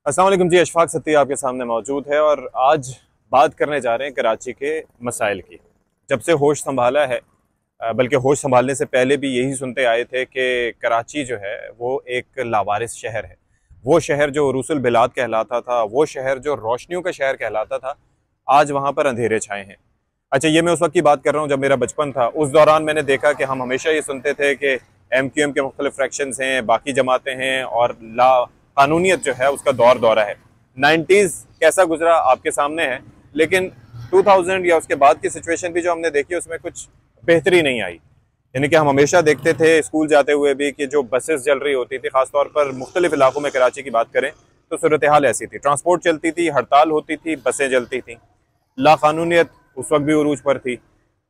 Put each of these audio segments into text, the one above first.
अस्सलाम वालेकुम जी, अशफाक सत्ती आपके सामने मौजूद है और आज बात करने जा रहे हैं कराची के मसाइल की। जब से होश संभाला है, बल्कि होश संभालने से पहले भी यही सुनते आए थे कि कराची जो है वो एक लावारिस शहर है। वो शहर जो उरूसुल बिलाद कहलाता था, वो शहर जो रोशनियों का शहर कहलाता था, आज वहाँ पर अंधेरे छाए हैं। अच्छा, ये मैं उस वक्त की बात कर रहा हूँ जब मेरा बचपन था। उस दौरान मैंने देखा कि हम हमेशा ये सुनते थे कि MQM के मुख्तलिफ फ्रैक्शंस हैं, बाकी जमातें हैं और ला कानूनियत जो है उसका दौर दौरा है। 90s कैसा गुजरा आपके सामने है, लेकिन 2000 या उसके बाद की सिचुएशन भी जो हमने देखी उसमें कुछ बेहतरी नहीं आई। यानी कि हम हमेशा देखते थे स्कूल जाते हुए भी कि जो बसेस चल रही होती थी, ख़ासतौर पर मुख्तलिफ इलाकों में कराची की बात करें तो सूरत हाल ऐसी थी। ट्रांसपोर्ट चलती थी, हड़ताल होती थी, बसें चलती थी, लाकानूनियत उस वक्त भी उरूज पर थी।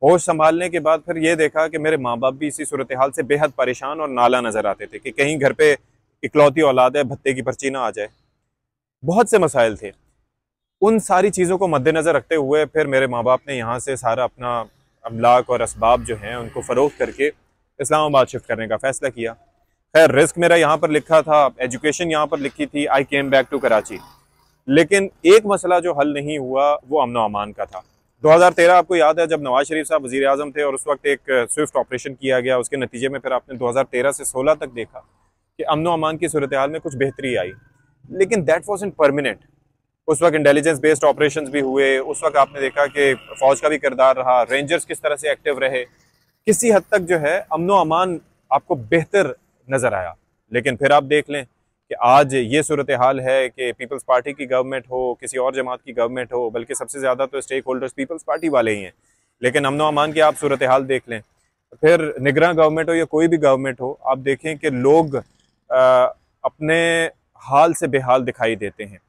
होश संभालने के बाद फिर ये देखा कि मेरे माँ बाप भी इसी सूरत हाल से बेहद परेशान और नाला नज़र आते थे कि कहीं घर पे इकलौती औलाद है, भत्ते की पर्ची ना आ जाए। बहुत से मसाइल थे। उन सारी चीज़ों को मद्देनज़र रखते हुए फिर मेरे माँ बाप ने यहाँ से सारा अपना अमलाक और असबाब जो हैं उनको फ़रोख्त करके इस्लामाबाद शिफ्ट करने का फ़ैसला किया। खैर, रिस्क मेरा यहाँ पर लिखा था, एजुकेशन यहाँ पर लिखी थी, आई केम बैक टू कराची। लेकिन एक मसला जो हल नहीं हुआ वो अमन अमान का था। 2013 आपको याद है जब नवाज शरीफ साहब वज़ीर आज़म थे और उस वक्त एक स्विफ्ट ऑपरेशन किया गया। उसके नतीजे में फिर आपने 2013 से 16 तक देखा कि अमन अमान की सूरत हाल में कुछ बेहतरी आई, लेकिन दैट वॉज़न्ट परमानेंट। उस वक्त इंटेलिजेंस बेस्ड ऑपरेशंस भी हुए, उस वक्त आपने देखा कि फ़ौज का भी किरदार रहा, रेंजर्स किस तरह से एक्टिव रहे, किसी हद तक जो है अमन अमान आपको बेहतर नज़र आया। लेकिन फिर आप देख लें कि आज ये सूरत हाल है कि पीपल्स पार्टी की गवर्नमेंट हो, किसी और जमात की गवर्नमेंट हो, बल्कि सबसे ज़्यादा तो स्टेक होल्डर्स पीपल्स पार्टी वाले ही हैं, लेकिन अमन अमान की आप सूरत हाल देख लें। फिर निगरान गवर्नमेंट हो या कोई भी गवर्नमेंट हो, आप देखें कि लोग अपने हाल से बेहाल दिखाई देते हैं।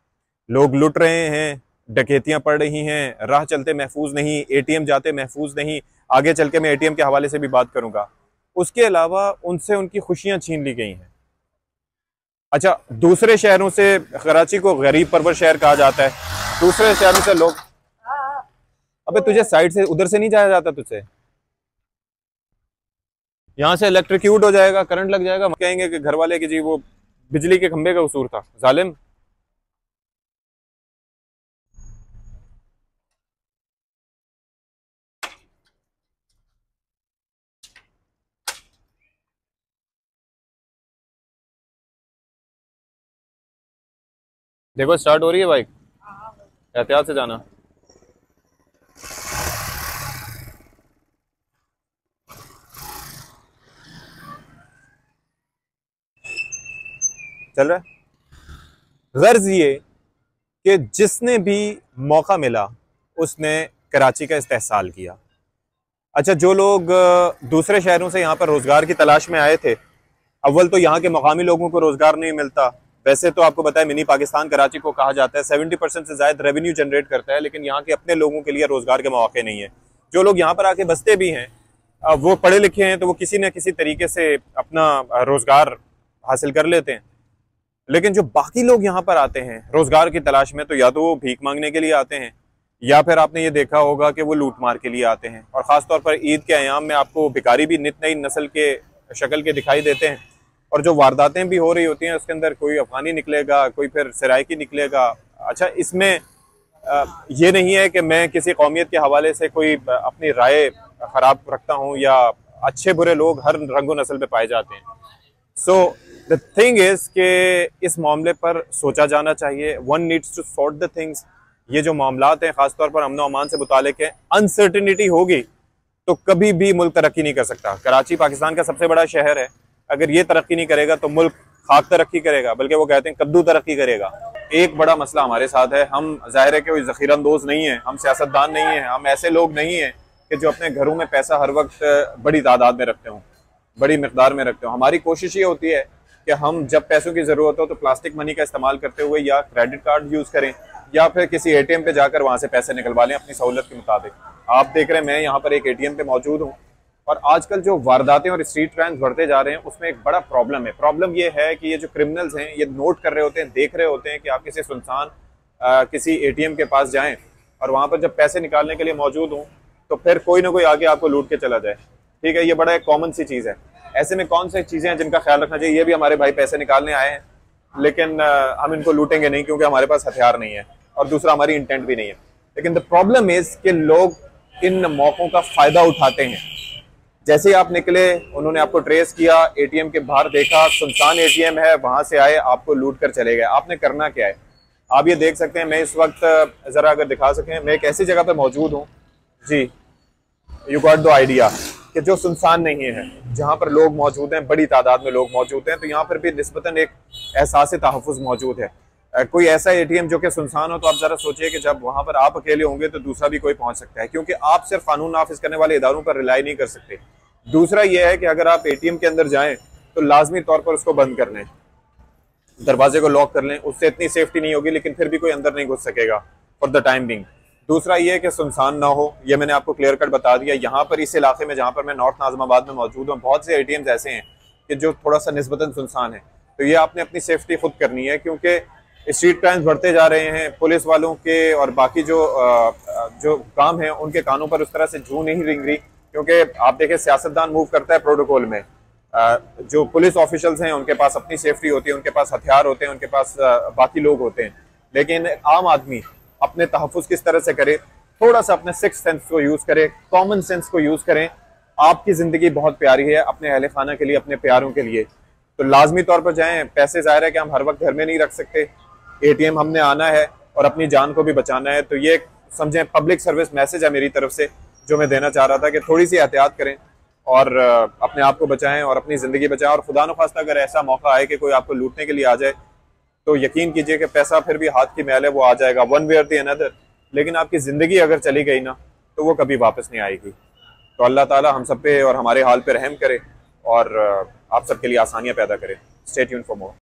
लोग लुट रहे हैं, डकैतियां पड़ रही हैं, राह चलते महफूज नहीं, ATM जाते महफूज नहीं। आगे चल के मैं ATM के हवाले से भी बात करूंगा। उसके अलावा उनसे उनकी खुशियां छीन ली गई हैं। अच्छा, दूसरे शहरों से कराची को गरीब परवर शहर कहा जाता है। दूसरे शहरों से लोग, अबे तुझे साइड से उधर से नहीं जाया जाता, तुझसे यहाँ से इलेक्ट्रिक्यूट हो जाएगा, करंट लग जाएगा, कहेंगे कि घर वाले कि जी वो बिजली के खंभे का कसूर था, जालिम। देखो स्टार्ट हो रही है बाइक, एहतियात से जाना। चल रहा है। गर्ज ये कि जिसने भी मौका मिला उसने कराची का इस्तेहसाल किया। अच्छा, जो लोग दूसरे शहरों से यहाँ पर रोजगार की तलाश में आए थे, अव्वल तो यहाँ के मकामी लोगों को रोजगार नहीं मिलता। वैसे तो आपको पता है मिनी पाकिस्तान कराची को कहा जाता है, 70% से ज्यादा रेवेन्यू जनरेट करता है, लेकिन यहाँ के अपने लोगों के लिए रोजगार के मौके नहीं है। जो लोग यहाँ पर आके बसते भी हैं वो पढ़े लिखे हैं, तो वो किसी न किसी तरीके से अपना रोजगार हासिल कर लेते हैं। लेकिन जो बाकी लोग यहाँ पर आते हैं रोजगार की तलाश में, तो या तो वो भीख मांगने के लिए आते हैं, या फिर आपने ये देखा होगा कि वो लूट मार के लिए आते हैं। और ख़ासतौर पर ईद के अयाम में आपको भिखारी भी नित नई नस्ल के शक्ल के दिखाई देते हैं। और जो वारदातें भी हो रही होती हैं उसके अंदर कोई अफगानी निकलेगा, कोई फिर सराइकी निकलेगा। अच्छा, इसमें ये नहीं है कि मैं किसी कौमियत के हवाले से कोई अपनी राय ख़राब रखता हूँ, या अच्छे बुरे लोग हर रंगो नस्ल में पाए जाते हैं। सो द थिंग इज़ कि इस मामले पर सोचा जाना चाहिए। One needs to sort the things. ये जो मामलात हैं ख़ासतौर पर अमन अमान से मुतालिक है, अनसर्टिनिटी होगी तो कभी भी मुल्क तरक्की नहीं कर सकता। कराची पाकिस्तान का सबसे बड़ा शहर है, अगर ये तरक्की नहीं करेगा तो मुल्क खाक तरक्की करेगा, बल्कि वो कहते हैं कद्दू तरक्की करेगा। एक बड़ा मसला हमारे साथ है, हम ज़ाहिर है कि कोई ज़ख़ीरा अंदोज़ नहीं है, हम सियासतदान नहीं हैं, हम ऐसे लोग नहीं हैं कि जो अपने घरों में पैसा हर वक्त बड़ी तादाद में रखते हों, बड़ी मकदार में रखते हों। हमारी कोशिश ये होती है कि हम जब पैसों की ज़रूरत हो तो प्लास्टिक मनी का इस्तेमाल करते हुए या क्रेडिट कार्ड यूज़ करें, या फिर किसी ATM पे जाकर वहाँ से पैसे निकलवा लें अपनी सहूलत के मुताबिक। आप देख रहे हैं मैं यहाँ पर एक ATM पे मौजूद हूँ, और आजकल जो वारदातें और स्ट्रीट क्राइम्स बढ़ते जा रहे हैं उसमें एक बड़ा प्रॉब्लम है। प्रॉब्लम ये है कि ये जो क्रिमिनल्स हैं ये नोट कर रहे होते हैं, देख रहे होते हैं कि आप किसी सुनसान किसी ATM के पास जाएं और वहाँ पर जब पैसे निकालने के लिए मौजूद हों तो फिर कोई ना कोई आगे आपको लूट के चला जाए। ठीक है, ये बड़ा एक कॉमन सी चीज़ है। ऐसे में कौन सी चीज़ें हैं जिनका ख्याल रखना चाहिए? ये भी हमारे भाई पैसे निकालने आए हैं, लेकिन हम इनको लूटेंगे नहीं क्योंकि हमारे पास हथियार नहीं है, और दूसरा हमारी इंटेंट भी नहीं है। लेकिन द प्रॉब्लम इज कि लोग इन मौकों का फायदा उठाते हैं। जैसे ही आप निकले, उन्होंने आपको ट्रेस किया, एटीएम के बाहर देखा, सुनसान एटीएम है, वहां से आए, आपको लूट कर चले गए। आपने करना क्या है? आप ये देख सकते हैं, मैं इस वक्त जरा अगर दिखा सकें, मैं एक ऐसी जगह पे मौजूद हूँ जी, यू गॉट द आइडिया, कि जो सुनसान नहीं है, जहाँ पर लोग मौजूद हैं, बड़ी तादाद में लोग मौजूद हैं, तो यहाँ पर भी निस्बतन एक एहसास तहफ़्फ़ुज़ मौजूद है। कोई ऐसा एटीएम जो कि सुनसान हो, तो आप जरा सोचिए कि जब वहां पर आप अकेले होंगे तो दूसरा भी कोई पहुंच सकता है, क्योंकि आप सिर्फ कानून नाफिज करने वाले इदारों पर रिलाई नहीं कर सकते। दूसरा यह है कि अगर आप एटीएम के अंदर जाएं तो लाजमी तौर पर उसको बंद कर लें, दरवाजे को लॉक कर लें। उससे इतनी सेफ्टी नहीं होगी, लेकिन फिर भी कोई अंदर नहीं घुस सकेगा फॉर द टाइम बिंग। दूसरा ये है कि सुनसान ना हो, ये मैंने आपको क्लियर कट बता दिया। यहाँ पर इस इलाके में जहाँ पर मैं नॉर्थ नाज़िमाबाद में मौजूद हूँ, बहुत से एटीएम्स ऐसे हैं कि जो थोड़ा सा निस्बतन सुनसान है। तो ये आपने अपनी सेफ्टी खुद करनी है, क्योंकि स्ट्रीट क्राइम्स बढ़ते जा रहे हैं। पुलिस वालों के और बाकी जो काम है उनके कानों पर उस तरह से जू नहीं रिंग रही, क्योंकि आप देखें सियासतदान मूव करता है प्रोटोकॉल में। जो पुलिस ऑफिशियल्स हैं उनके पास अपनी सेफ्टी होती है, उनके पास हथियार होते हैं, उनके पास बाकी लोग होते हैं। लेकिन आम आदमी अपने तहफ़्फ़ुज़ किस तरह से करे, थोड़ा सा अपने सिक्स सेंस को यूज़ करे, कॉमन सेंस को यूज़ करें। आपकी ज़िंदगी बहुत प्यारी है, अपने अहले खाना के लिए, अपने प्यारों के लिए, तो लाजमी तौर पर जाएं। पैसे ज़ाहिर है कि हम हर वक्त घर में नहीं रख सकते, एटीएम हमने आना है और अपनी जान को भी बचाना है। तो ये समझें पब्लिक सर्विस मैसेज है मेरी तरफ से, जो मैं देना चाह रहा था कि थोड़ी सी एहतियात करें और अपने आप को बचाएं और अपनी ज़िंदगी बचाएं। और खुदा न खास्ता अगर ऐसा मौका आए कि कोई आपको लूटने के लिए आ जाए, तो यकीन कीजिए कि पैसा फिर भी हाथ की मैल है, वो आ जाएगा वन वे और द अनदर। लेकिन आपकी ज़िंदगी अगर चली गई ना, तो वो कभी वापस नहीं आएगी। तो अल्लाह ताला हम सब पे और हमारे हाल पे रहम करे और आप सबके लिए आसानियाँ पैदा करे। Stay tuned for more.